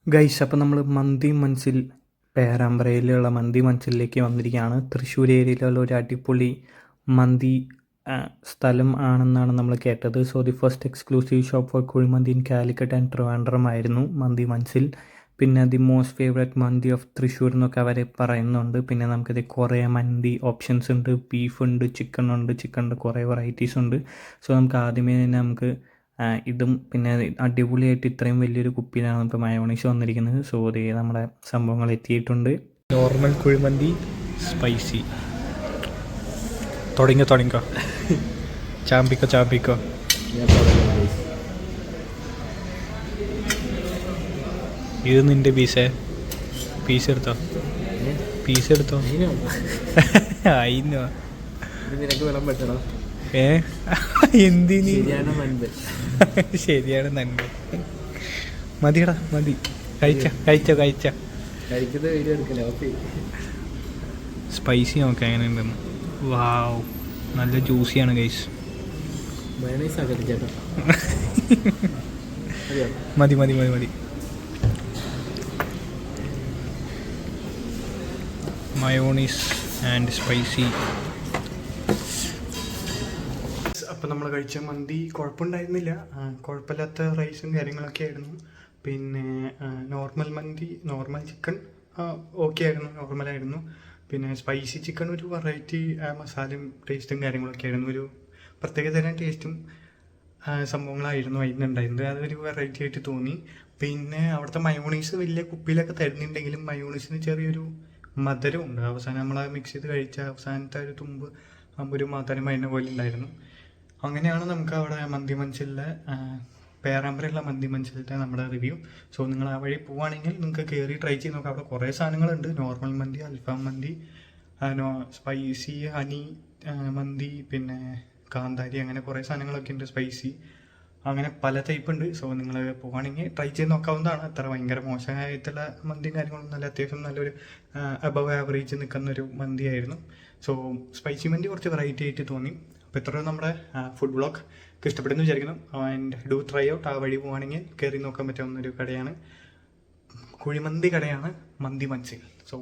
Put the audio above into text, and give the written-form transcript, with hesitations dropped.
Guys, അപ്പോൾ നമ്മൾ മന്തി മൻസിൽ പേരാമ്പ്രയിലുള്ള മന്തി മൻസിലേക്ക് വന്നിരിക്കുകയാണ്. തൃശ്ശൂർ ഏരിയയിലുള്ള ഒരു അടിപൊളി മന്തി സ്ഥലം ആണെന്നാണ് നമ്മൾ കേട്ടത്. So the first exclusive shop four kuzhimanthi in Calicut and Trivandrum ആയിരുന്നു മന്തി മൻസിൽ. പിന്നെ the most favourite mandi of Thrissur എന്നൊക്കെ അവർ പറയുന്നുണ്ട്. പിന്നെ നമുക്കിത് കുറേ മന്തി ഓപ്ഷൻസ് ഉണ്ട്. ബീഫ് ഉണ്ട്, ചിക്കൻ ഉണ്ട്, ചിക്കൻ്റെ കുറേ വെറൈറ്റീസ് ഉണ്ട്. സോ നമുക്ക് ആദ്യമേ തന്നെ ഇതും പിന്നെ അടിപൊളിയായിട്ട് ഇത്രയും വലിയൊരു കുപ്പിയിലാണ് ഇപ്പോൾ മയോണൈസ് വന്നിരിക്കുന്നത്. സോ ദേ നമ്മുടെ സംഭവങ്ങൾ എത്തിയിട്ടുണ്ട്. Normal kuzhimanthi, spicy. തുടങ്ങിക്കോ ചാമ്പിക്കോ. ഇത് നിൻ്റെ പീസ് എടുത്തോ അയിന്നോ നിനക്ക് വെള്ളം പറ്റണോ? എന്തിന്? ശരിയാണ് നന്മ. മതിയടാ മതി. കഴിച്ചോ കഴിക്കുന്ന വീഡിയോ എടുക്കലോ? സ്പൈസി നോക്കാം എങ്ങനെ ഉണ്ടെന്ന്. വാവ്, നല്ല ജ്യൂസിയാണ് ഗൈസ്. മയോണൈസ് ആക്കട്ടെ ചേട്ടാ. മതി മയോണൈസ് ആൻഡ് സ്പൈസി. അപ്പോൾ നമ്മൾ കഴിച്ച മന്തി കുഴപ്പമുണ്ടായിരുന്നില്ല. കുഴപ്പമില്ലാത്ത റൈസും കാര്യങ്ങളൊക്കെ ആയിരുന്നു. പിന്നെ നോർമൽ ചിക്കൻ ഓക്കെ ആയിരുന്നു, നോർമലായിരുന്നു. പിന്നെ സ്പൈസി ചിക്കൻ ഒരു വെറൈറ്റി മസാലയും ടേസ്റ്റും കാര്യങ്ങളൊക്കെ ആയിരുന്നു. ഒരു പ്രത്യേക തരം ടേസ്റ്റും സംഭവങ്ങളായിരുന്നു അതിനുണ്ടായിരുന്നത്. അതൊരു വെറൈറ്റി ആയിട്ട് തോന്നി. പിന്നെ അവിടുത്തെ മയോണൈസ് വലിയ കുപ്പിയിലൊക്കെ തരുന്നുണ്ടെങ്കിലും മയോണൈസിന് ചെറിയൊരു മധുരമുണ്ട്. അവസാനം നമ്മൾ മിക്സ് ചെയ്ത് കഴിച്ച അവസാനത്തെ ഒരു തുമ്പ് ഒരു മധുരം അതിനെ പോലെ ഉണ്ടായിരുന്നു. അങ്ങനെയാണ് നമുക്ക് അവിടെ മന്തി മൻസിലെ പേരാമ്പ്രയുള്ള മന്തി മൻസിലത്തെ നമ്മുടെ റിവ്യൂ. സോ നിങ്ങൾ ആ വഴി പോവുകയാണെങ്കിൽ നിങ്ങൾക്ക് കയറി ട്രൈ ചെയ്ത് നോക്കാം. അവിടെ കുറേ സാധനങ്ങളുണ്ട്. നോർമൽ മന്തി, അൽഫാം മന്തി, സ്പൈസി ഹണി മന്തി, പിന്നെ കാന്താരി, അങ്ങനെ കുറേ സാധനങ്ങളൊക്കെ ഉണ്ട്. സ്പൈസി, അങ്ങനെ പല ടൈപ്പ് ഉണ്ട്. സോ നിങ്ങൾ പോവുകയാണെങ്കിൽ ട്രൈ ചെയ്ത് നോക്കാവുന്നതാണ്. അത്ര ഭയങ്കര മോശമായിട്ടുള്ള മന്തിയും കാര്യങ്ങളൊന്നും നല്ല, അത്യാവശ്യം നല്ലൊരു അബവ് ആവറേജ് നിൽക്കുന്നൊരു മന്തിയായിരുന്നു. സോ സ്പൈസി മന്തി കുറച്ച് വെറൈറ്റി ആയിട്ട് തോന്നി. അപ്പോൾ ഇത്രയും നമ്മുടെ ഫുഡ് വ്ളോഗ് ഇഷ്ടപ്പെടുന്നു വിചാരിക്കുന്നു. And do try out. ആ വഴി പോവുകയാണെങ്കിൽ കയറി നോക്കാൻ പറ്റാവുന്നൊരു കടയാണ്, കുഴിമന്തി കടയാണ് മന്തി മൻസിൽ. സോ